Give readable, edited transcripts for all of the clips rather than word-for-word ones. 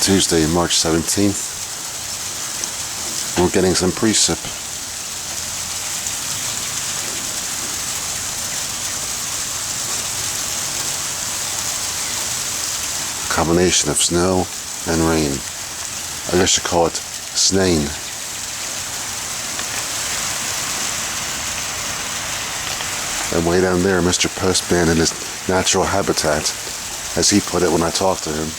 Tuesday, March 17th. We're getting some precip. Combination of snow and rain. I guess you call it snane. And way down there, Mr. Postman in his natural habitat, as he put it when I talked to him.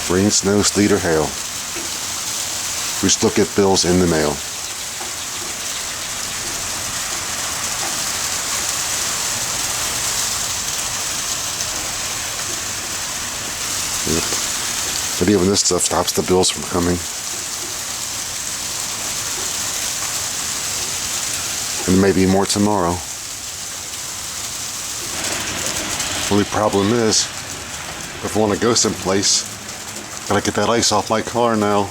Rain, snow, sleet, or hail. We still get bills in the mail. Yep. But even this stuff stops the bills from coming. And maybe more tomorrow. Only problem is, if I want to go someplace, gotta get that ice off my car now.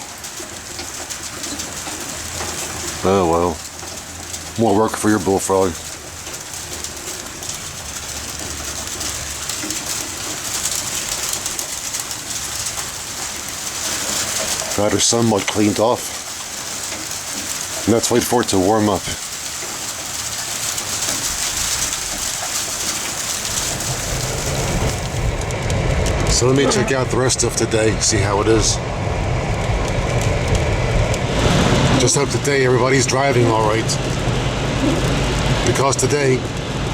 Oh well. More work for your Bullfrog. Got her somewhat cleaned off. And let's wait for it to warm up. So let me check out the rest of today, see how it is. Just hope today everybody's driving all right. Because today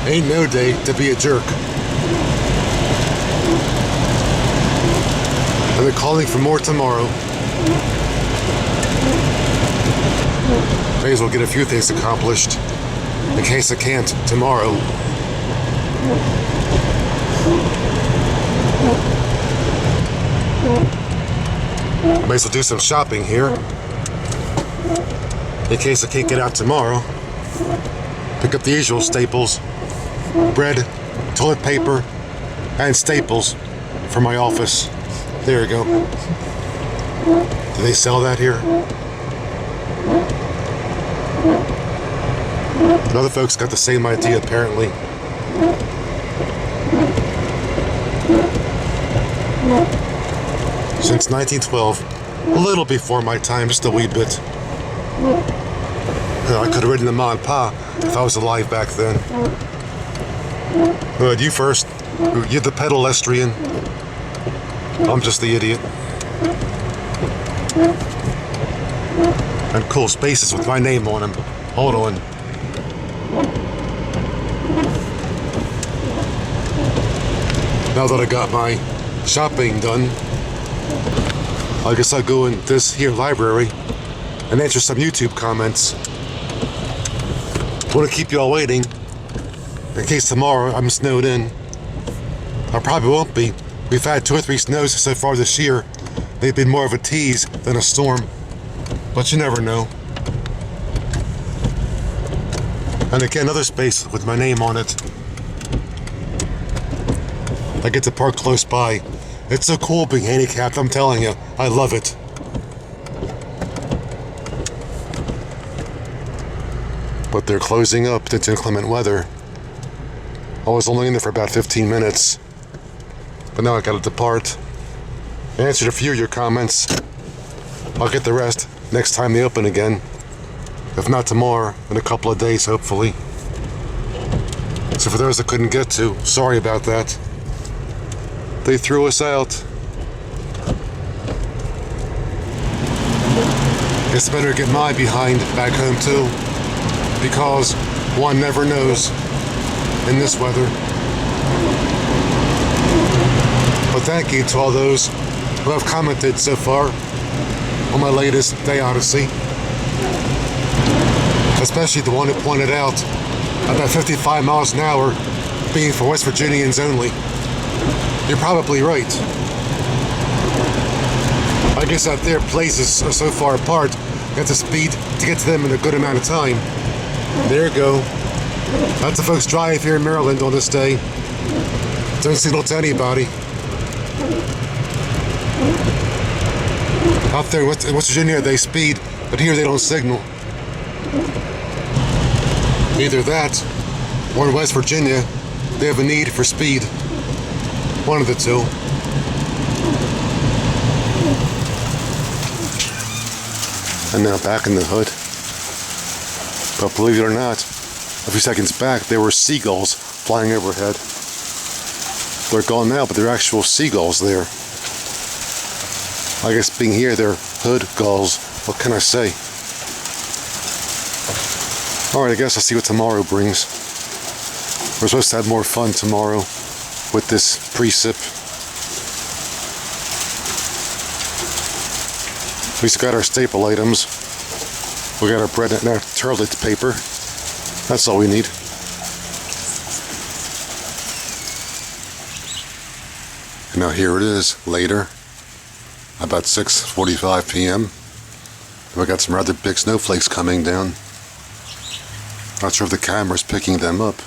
ain't no day to be a jerk. And they're calling for more tomorrow. May as well get a few things accomplished in case I can't tomorrow. I may as well do some shopping here in case I can't get out tomorrow. Pick up the usual staples: bread, toilet paper, and staples for my office. There you go. Do they sell that here? And other folks got the same idea apparently. Since 1912, a little before my time, just a wee bit. I could have ridden the Ma and Pa if I was alive back then. You first. You're the pedestrian. I'm just the idiot. And cool spaces with my name on them. Hold on. Now that I got my shopping done, I guess I'll go in this here library and answer some YouTube comments. Want to keep you all waiting in case tomorrow I'm snowed in. I probably won't be. We've had 2 or 3 snows so far this year. They've been more of a tease than a storm, but you never know. And again, another space with my name on it. I get to park close by. It's so cool being handicapped, I'm telling you. I love it. But they're closing up due to inclement weather. I was only in there for about 15 minutes. But now I gotta depart. I answered a few of your comments. I'll get the rest next time they open again. If not tomorrow, in a couple of days, hopefully. So for those I couldn't get to, sorry about that. They threw us out. Guess I better get my behind back home too, because one never knows in this weather. But thank you to all those who have commented so far on my latest day odyssey. Especially the one who pointed out about 55 miles an hour being for West Virginians only. You're probably right. I guess out there places are so far apart, you have to speed to get to them in a good amount of time. There you go. Lots of folks drive here in Maryland on this day. Don't signal to anybody. Out there in West Virginia they speed, but here they don't signal. Either that, or in West Virginia, they have a need for speed. One of the two. And now back in the hood. But believe it or not, a few seconds back there were seagulls flying overhead. They're gone now, but they're actual seagulls there. I guess being here, they're hood gulls. What can I say? Alright, I guess I'll see what tomorrow brings. We're supposed to have more fun tomorrow with this precip. We just got our staple items. We got our bread and our toilet paper. That's all we need. And now here it is, later, about 6:45 p.m. We got some rather big snowflakes coming down. Not sure if the camera's picking them up,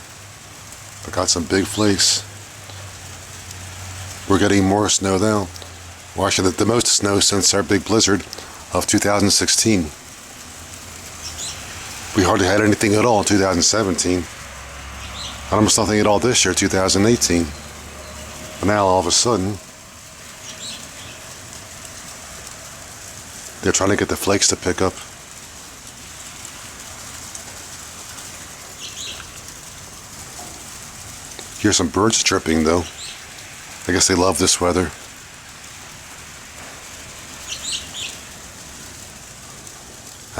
but got some big flakes. We're getting more snow now. Well, actually, the most snow since our big blizzard of 2016. We hardly had anything at all in 2017. And almost nothing at all this year, 2018. But now, all of a sudden, they're trying to get the flakes to pick up. Here's some birds chirping, though. I guess they love this weather.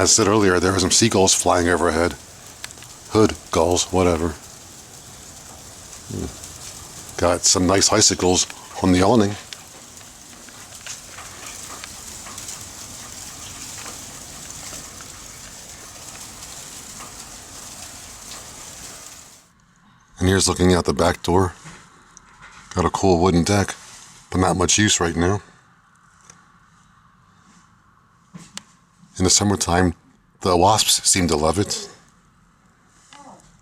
As I said earlier, there were some seagulls flying overhead. Hood gulls, whatever. Got some nice icicles on the awning. And here's looking out the back door. Got a cool wooden deck, but not much use right now. In the summertime, the wasps seem to love it.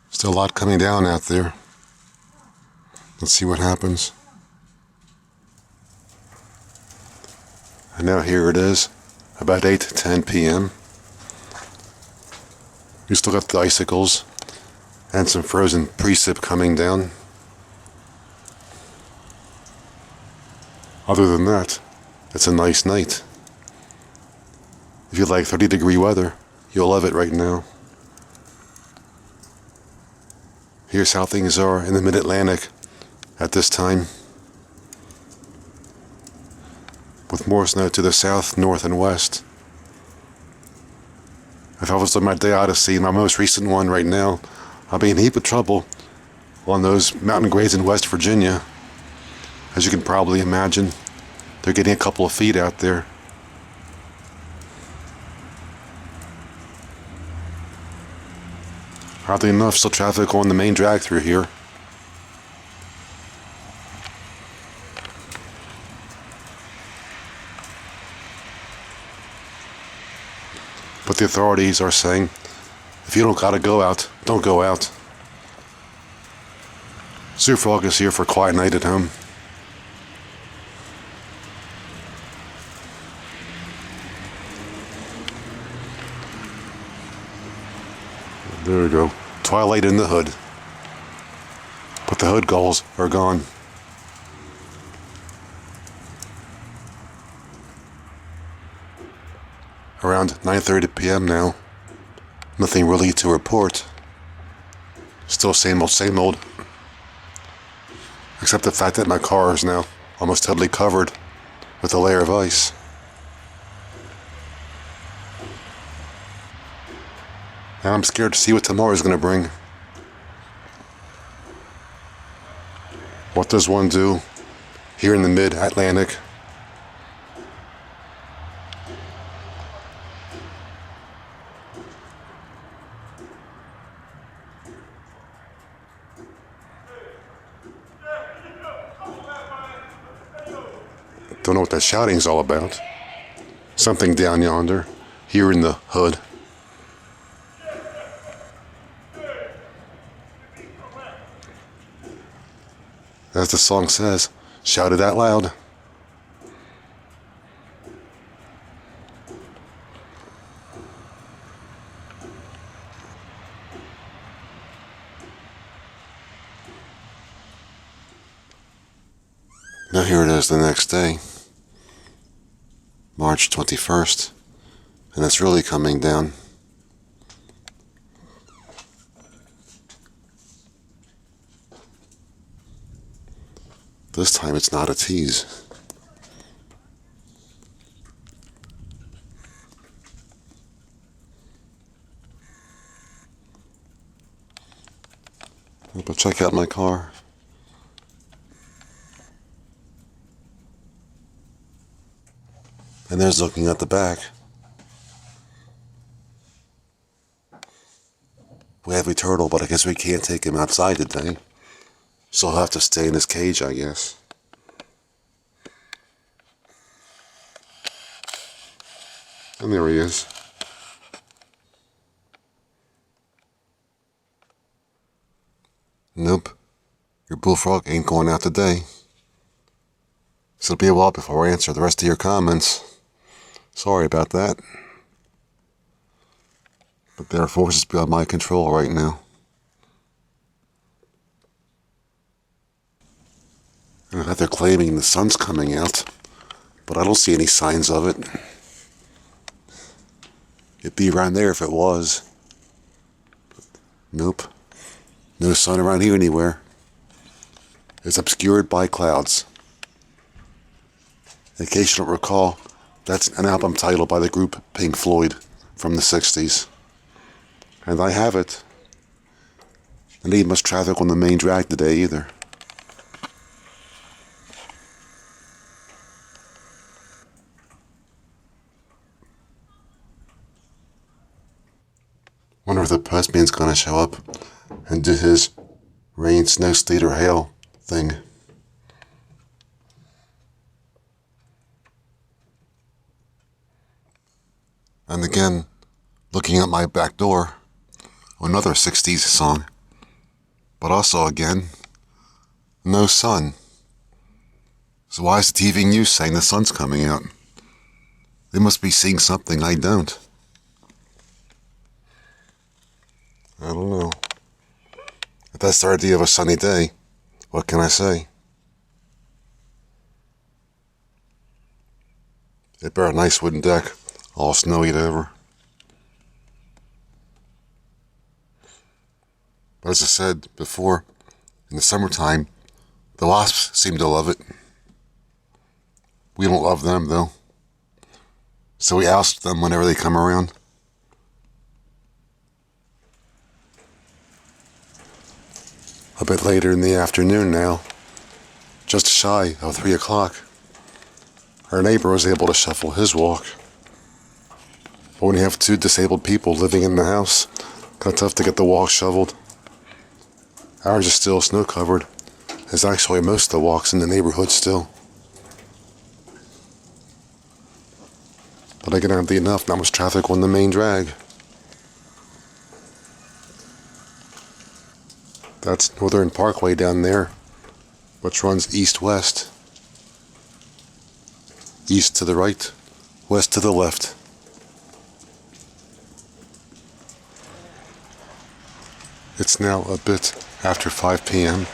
Still a lot coming down out there. Let's see what happens. And now here it is, about 8:10 p.m. We still got the icicles and some frozen precip coming down. Other than that, it's a nice night. If you like 30-degree weather, you'll love it right now. Here's how things are in the Mid-Atlantic at this time. With more snow to the south, north, and west. If I was on my day odyssey, my most recent one right now, I'll be in a heap of trouble on those mountain grades in West Virginia. As you can probably imagine, they're getting a couple of feet out there. Hardly enough, still traffic on the main drag through here. But the authorities are saying, if you don't gotta go out, don't go out. Bullfrog is here for a quiet night at home. There we go. Twilight in the hood. But the hood gulls are gone. Around 9:30 p.m. now. Nothing really to report. Still same old. Except the fact that my car is now almost totally covered with a layer of ice. And I'm scared to see what tomorrow's going to bring. What does one do here in the Mid-Atlantic? Don't know what that shouting's all about. Something down yonder, here in the hood. As the song says, shout it out loud. Now here it is the next day, March 21st, and it's really coming down. This time it's not a tease. But check out my car. And there's looking at the back. We have a turtle, but I guess we can't take him outside today. So he'll have to stay in his cage, I guess. And there he is. Nope. Your Bullfrog ain't going out today. So it'll be a while before I answer the rest of your comments. Sorry about that. But there are forces beyond my control right now. And they're claiming the sun's coming out, but I don't see any signs of it. It'd be around there if it was. Nope. No sun around here anywhere. It's obscured by clouds. In case you don't recall, that's an album title by the group Pink Floyd from the 60s. And I have it. And ain't much traffic on the main drag today either. Wonder if the postman's gonna show up and do his rain, snow, sleet, or hail thing. And again, looking at my back door, another 60s song. But also again, no sun. So why is the TV news saying the sun's coming out? They must be seeing something I don't. I don't know. If that's their idea of a sunny day, what can I say? It bear a nice wooden deck, all snowied over. But as I said before, in the summertime, the wasps seem to love it. We don't love them, though. So we oust them whenever they come around. A bit later in the afternoon now, just shy of 3 o'clock, our neighbor was able to shuffle his walk. But when you have 2 disabled people living in the house, kind of tough to get the walk shoveled. Ours is still snow covered. There's actually most of the walks in the neighborhood still. But I get empty enough, not much traffic on the main drag. That's Northern Parkway down there, which runs east-west. East to the right, west to the left. It's now a bit after 5 p.m.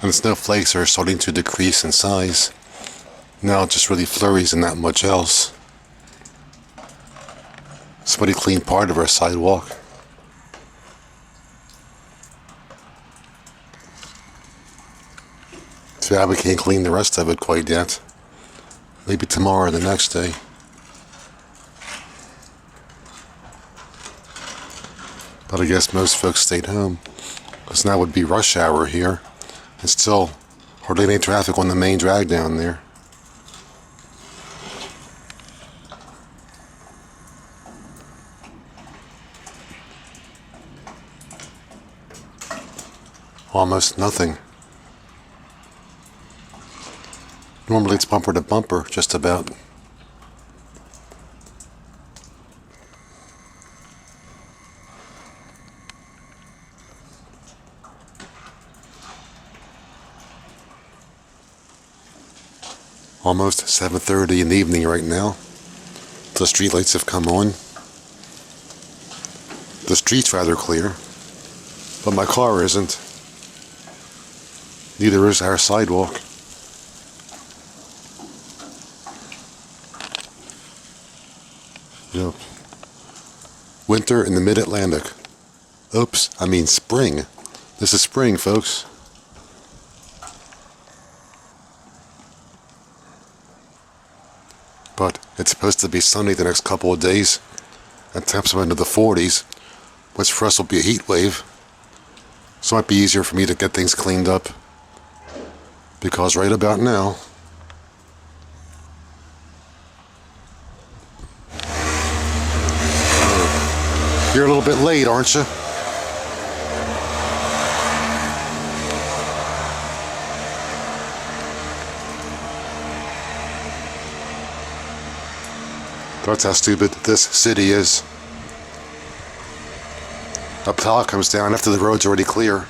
and the snowflakes are starting to decrease in size. Now it just really flurries and not much else. Somebody cleaned part of our sidewalk. Too bad we can't clean the rest of it quite yet. Maybe tomorrow or the next day. But I guess most folks stayed home, because now would be rush hour here, and still hardly any traffic on the main drag down there. Almost nothing. Normally it's bumper to bumper, just about. Almost 7:30 in the evening right now. The streetlights have come on. The street's rather clear, but my car isn't. Neither is our sidewalk. Yep. Winter in the mid-Atlantic. Oops, I mean spring. This is spring, folks. But it's supposed to be sunny the next couple of days, and temps will into the 40s, which for us will be a heat wave. So it might be easier for me to get things cleaned up, because right about now, you're a little bit late, aren't you? That's how stupid this city is. A plow comes down after the road's already clear.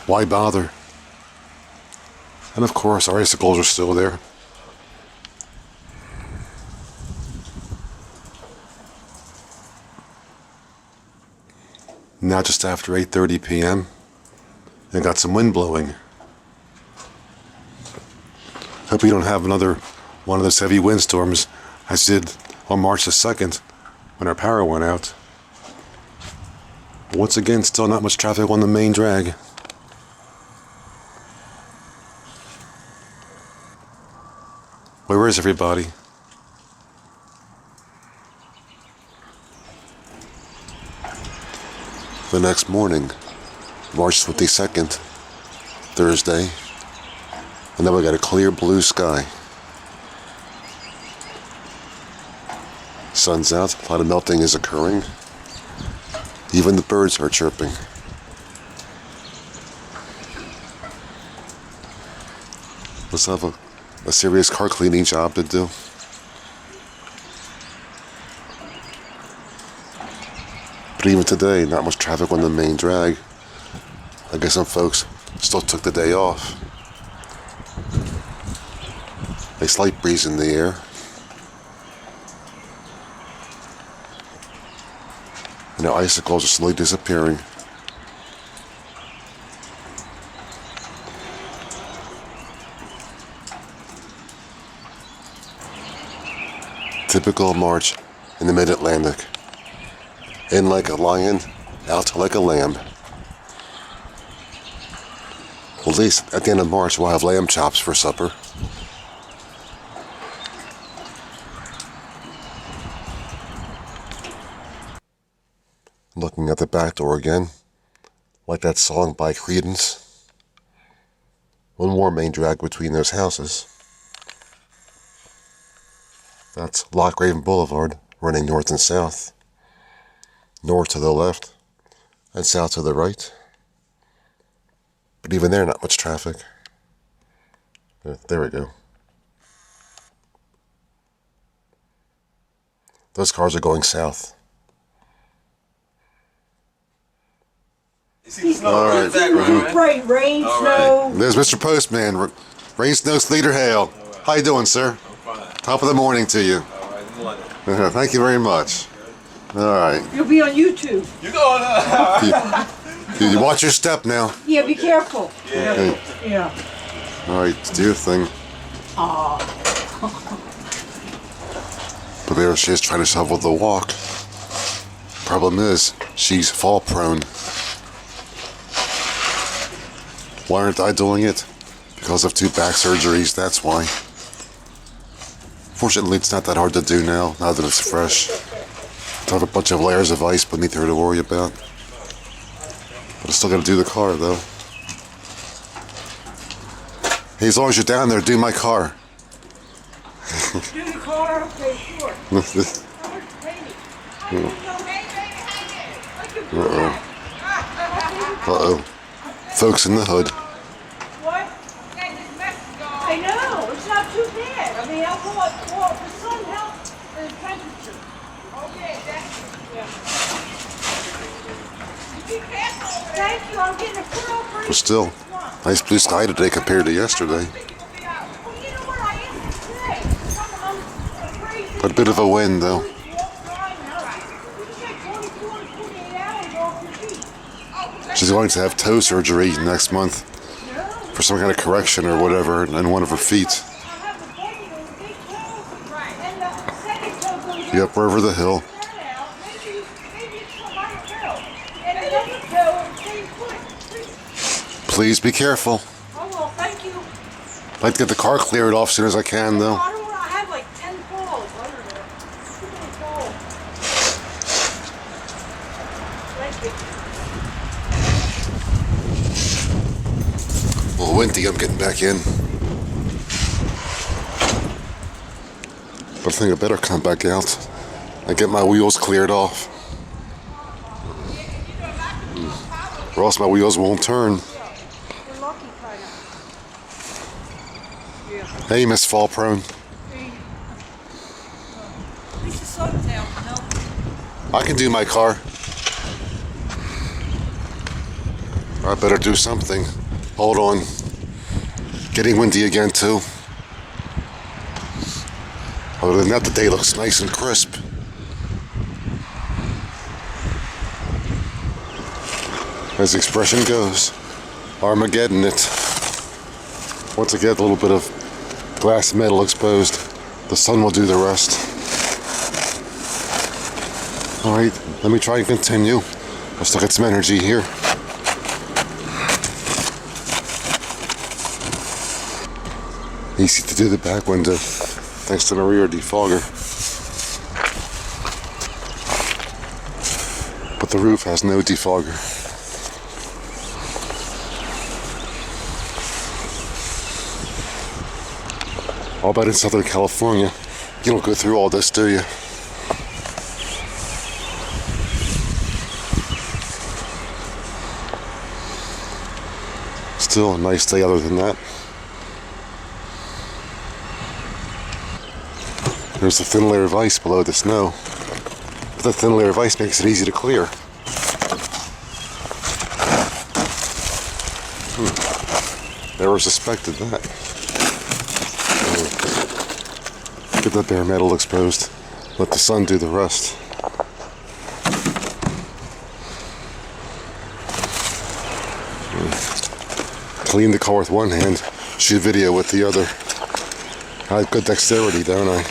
Why bother? And of course, our icicles are still there. Now just after 8:30 p.m. and got some wind blowing. Hope we don't have another one of those heavy windstorms as did on March the 2nd when our power went out. Once again, still not much traffic on the main drag. Where is everybody? The next morning, March 22nd, Thursday, and then we got a clear blue sky. Sun's out, a lot of melting is occurring. Even the birds are chirping. Let's have a serious car cleaning job to do. But even today, not much traffic on the main drag. I guess some folks still took the day off. A slight breeze in the air. And our icicles are slowly disappearing. Typical March in the mid-Atlantic. In like a lion, out like a lamb. At least at the end of March we'll have lamb chops for supper. Looking at the back door again, like that song by Credence. One more main drag between those houses. That's Loch Raven Boulevard, running north and south. North to the left, and south to the right. But even there, not much traffic. There we go. Those cars are going south. All right. Rain, snow. There's Mr. Postman. Rain, snow, sleet, or hail. How you doing, sir? I'm fine. Top of the morning to you. All right, in London. Thank you very much. All right. You'll be on YouTube. You going You watch your step now. Yeah, be careful. Yeah. Okay. Yeah. All right, do your thing. But there she is trying to shovel the walk. Problem is, she's fall prone. Why aren't I doing it? Because of 2 back surgeries, that's why. Fortunately, it's not that hard to do now that it's fresh. I have a bunch of layers of ice beneath her to worry about. But I still gotta do the car, though. Hey, as long as you're down there, do my car. Do the car? Okay, sure. Uh-oh. Folks in the hood. What? I know, it's not too bad. I mean, well, the sun helps the temperature. Okay, yeah. Be careful. Thank you, I'm getting a curl for you. But still, nice blue sky today compared to yesterday. But a bit of a wind, though. She's going to have toe surgery next month for some kind of correction or whatever in one of her feet. Yep, we're over the hill. Maybe it's some, I don't know. And it doesn't go in the same foot. Please be careful. Oh, well, thank you. I'd like to get the car cleared off as soon as I can, though. I don't want to have like 10 falls under there. Too many falls. Thank you. A little windy, I'm getting back in. But I think I better come back out and get my wheels cleared off. Or else my wheels won't turn. We're lucky, kind of. Yeah. Hey, Miss Fall Prone. At least the sun's out, you know? I can do my car. I better do something. Hold on. Getting windy again, too. Other than that, the day looks nice and crisp. As the expression goes, Armageddon it. Once again, a little bit of glass metal exposed. The sun will do the rest. Alright, let me try and continue. I'll still get some energy here. Easy to do the back window, thanks to the rear defogger. But the roof has no defogger. All about in Southern California, you don't go through all this, do you? Still a nice day other than that. There's a thin layer of ice below the snow. But that thin layer of ice makes it easy to clear. Never suspected that. Get that bare metal exposed. Let the sun do the rest. Clean the car with one hand, shoot video with the other. I have good dexterity, don't I?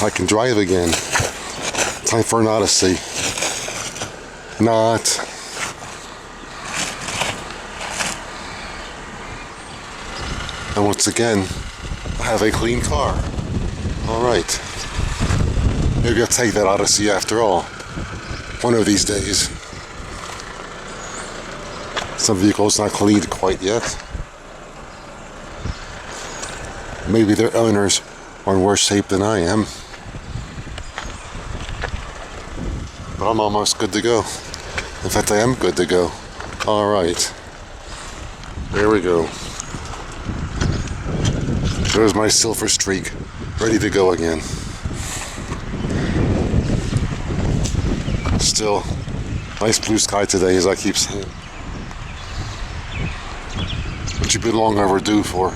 I can drive again. Time for an odyssey. Not. And once again, I have a clean car. Alright. Maybe I'll take that odyssey after all. One of these days. Some vehicles not cleaned quite yet. Maybe their owners are in worse shape than I am. But I'm almost good to go. In fact, I am good to go. Alright. There we go. There's my silver streak. Ready to go again. Still, nice blue sky today, as I keep saying. What you've been long overdue for.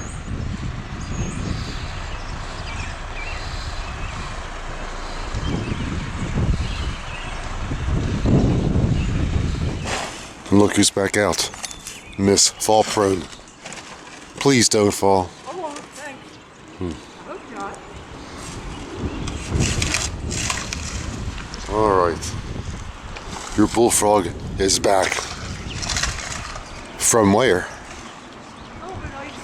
And look who's back out. Miss Fall Prone. Please don't fall. Oh, thanks. I hope not. Alright. Your Bullfrog is back. From where? Oh, nice.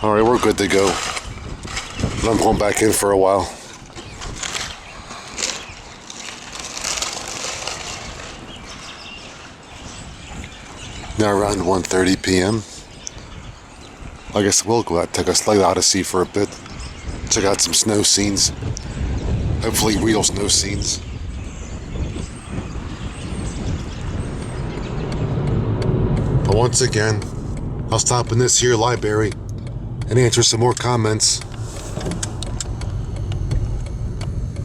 Alright, we're good to go. But I'm going back in for a while. Now around 1:30 p.m. I guess we'll go out, take a slight odyssey for a bit. Check out some snow scenes. Hopefully real snow scenes. But once again, I'll stop in this here library and answer some more comments.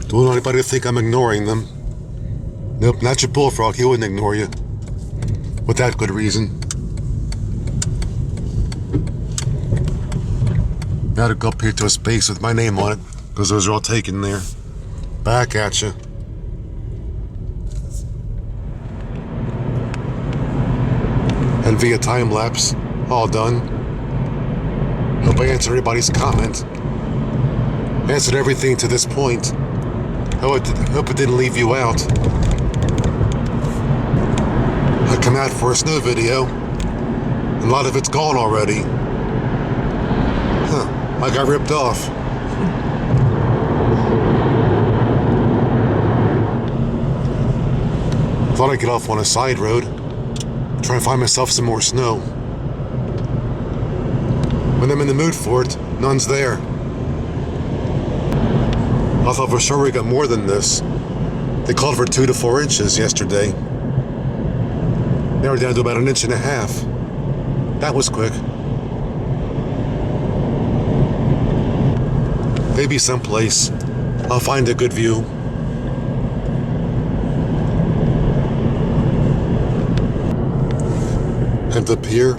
Don't want anybody to think I'm ignoring them. Nope, not your Bullfrog, he wouldn't ignore you. With that good reason. Now to go up here to a space with my name on it, because those are all taken there. Back at you. And via time lapse, all done. Hope I answered everybody's comment. Answered everything to this point. Hope it didn't leave you out. I come out for a snow video, and a lot of it's gone already. I got ripped off. Thought I'd get off on a side road, try and find myself some more snow. When I'm in the mood for it, none's there. I thought for sure we got more than this. They called for 2 to 4 inches yesterday. Now we're down to about 1.5 inches. That was quick. Maybe someplace I'll find a good view. And up here,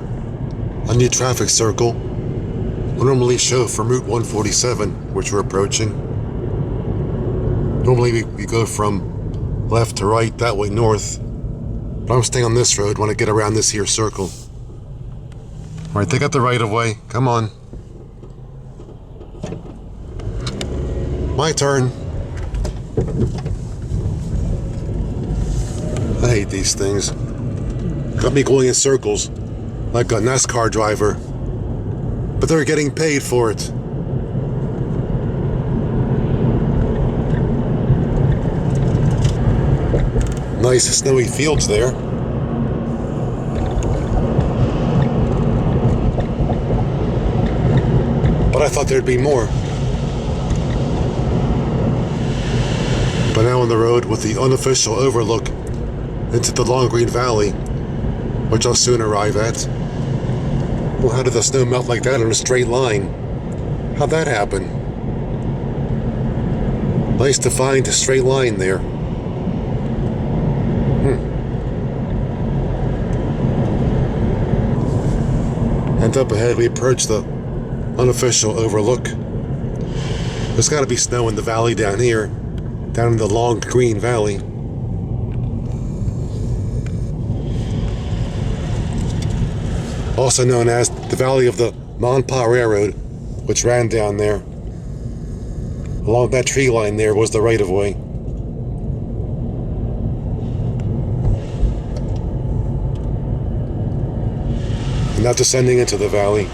a new traffic circle will normally show from Route 147, which we're approaching. Normally we go from left to right, that way north. But I'm staying on this road when I get around this here circle. Alright, they got the right of way. Come on. My turn. I hate these things. Got me going in circles like a NASCAR driver. But they're getting paid for it. Nice snowy fields there. But I thought there'd be more. But now on the road with the unofficial overlook into the Long Green Valley, which I'll soon arrive at. Well, how did the snow melt like that in a straight line? How'd that happen? Nice defined straight line there. And up ahead we approach the unofficial overlook. There's gotta be snow in the valley down here, down in the Long Green Valley. Also known as the Valley of the Monpa Railroad, which ran down there. Along that tree line there was the right-of-way. And now descending into the valley.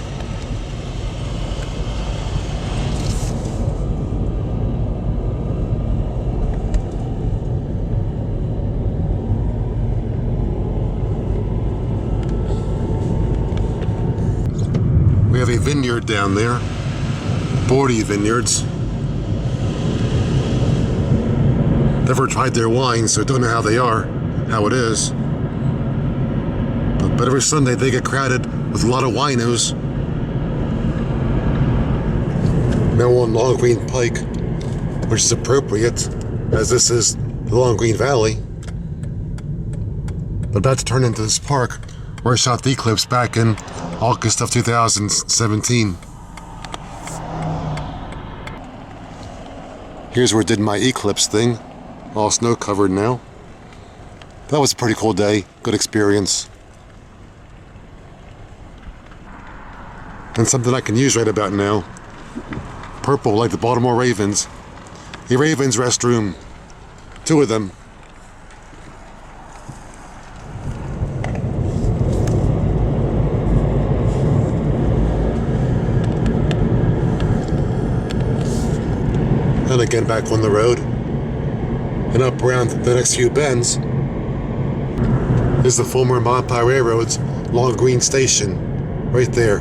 We have a vineyard down there, Bordy Vineyards. Never tried their wine, so don't know how they are, how it is. But every Sunday they get crowded with a lot of winos. Now on Long Green Pike, which is appropriate, as this is the Long Green Valley. But about to turn into this park where I shot the eclipse back in August of 2017. Here's where I did my eclipse thing. All snow covered now. That was a pretty cool day. Good experience. And something I can use right about now. Purple like the Baltimore Ravens. A Ravens restroom. 2 of them. And again back on the road. And up around the next few bends is the former Monpa Railroad's Long Green Station. Right there.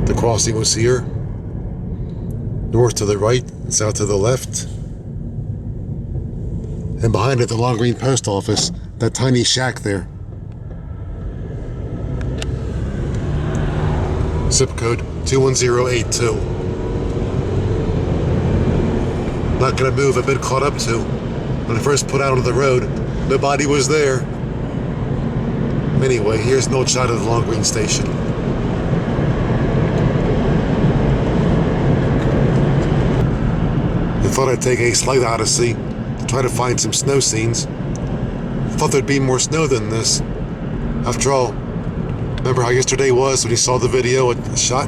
The crossing was here. North to the right and south to the left. And behind it the Long Green Post Office. That tiny shack there. Zip code 21082. Not gonna move, I've been caught up to. When I first put out on the road, nobody was there. Anyway, here's an old shot of the Long Green Station. I thought I'd take a slight odyssey to try to find some snow scenes. I thought there'd be more snow than this. After all, Remember how yesterday was when you saw the video it shot?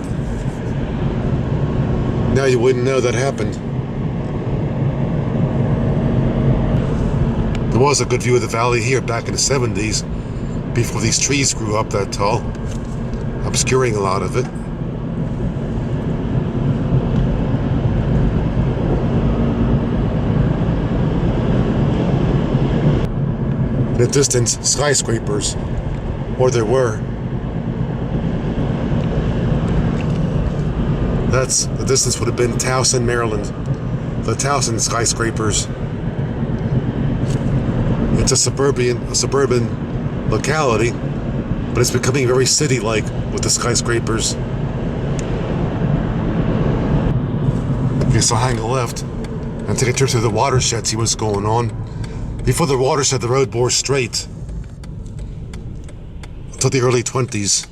Now you wouldn't know that happened. There was a good view of the valley here back in the 70s, before these trees grew up that tall, obscuring a lot of it. In the distance, skyscrapers, or there were. That's the distance would have been Towson, Maryland. The Towson skyscrapers. It's a suburban locality, but it's becoming very city-like with the skyscrapers. Okay, so hang a left and take a trip through the watershed, see what's going on. Before the watershed, the road bore straight until the early 20s.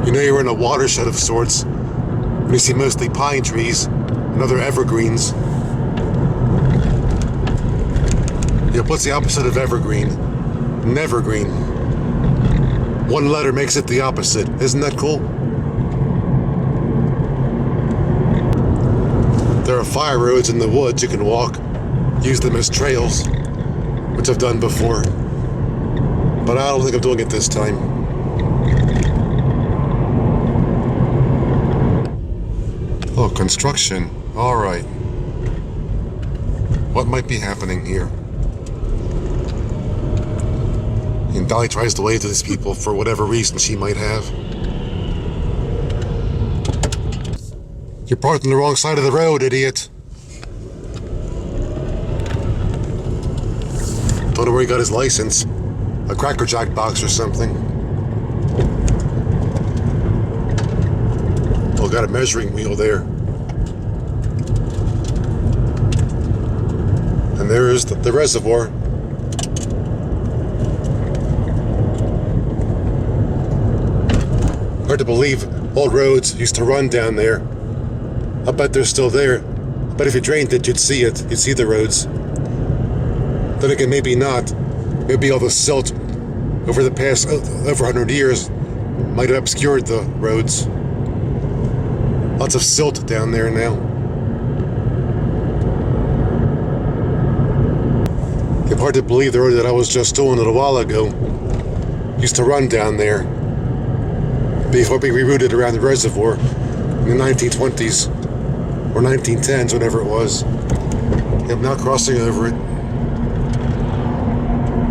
You know you're in a watershed of sorts when you see mostly pine trees and other evergreens. Yeah, what's the opposite of evergreen? Nevergreen. One letter makes it the opposite. Isn't that cool? There are fire roads in the woods you can walk. Use them as trails, which I've done before. But I don't think I'm doing it this time. Oh, construction. All right. What might be happening here? And Dolly tries to wave to these people for whatever reason she might have. You're parked on the wrong side of the road, idiot. Don't know where he got his license. A Cracker Jack box or something. Oh, got a measuring wheel there. And there is the reservoir. Hard to believe old roads used to run down there. I bet they're still there. But if you drained it, you'd see it. You'd see the roads. Then again, maybe not. Maybe all the silt over the past over 100 years might have obscured the roads. Lots of silt down there now. It's hard to believe the road that I was just on a little while ago used to run down there before being rerouted around the reservoir in the 1920s or 1910s, whatever it was. I'm now crossing over it.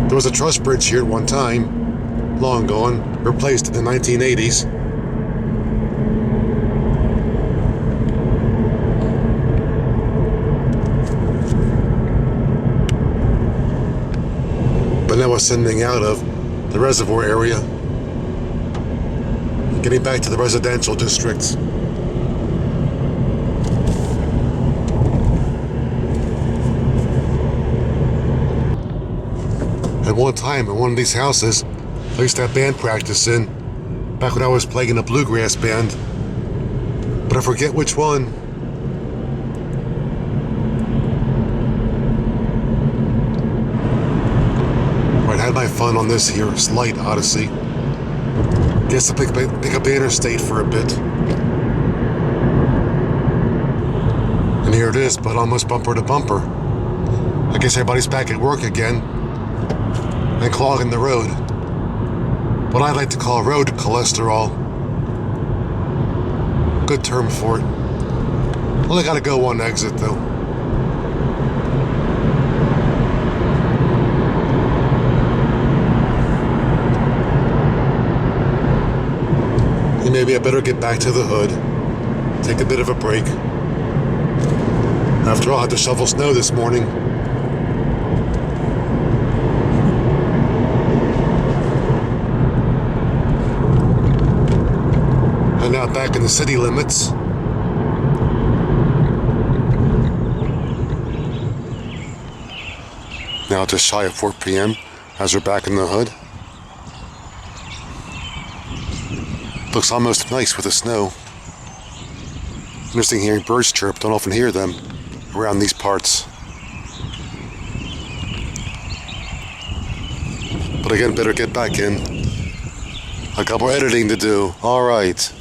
There was a truss bridge here at one time, long gone, replaced in the 1980s. But now ascending out of the reservoir area, getting back to the residential districts. At one time, in one of these houses, I used to have band practice in, back when I was playing in a bluegrass band, but I forget which one. Right, had my fun on this here slight odyssey. Guess I'll pick up the interstate for a bit. And here it is, but almost bumper to bumper. I guess everybody's back at work again and clogging the road. What I like to call road cholesterol. Good term for it. Only gotta go one exit though. And maybe I better get back to the hood. Take a bit of a break. After all, I had to shovel snow this morning. And now back in the city limits. Now just shy of 4 p.m. as we're back in the hood. Looks almost nice with the snow. Interesting hearing birds chirp. Don't often hear them around these parts. But again, better get back in. I got more editing to do. All right.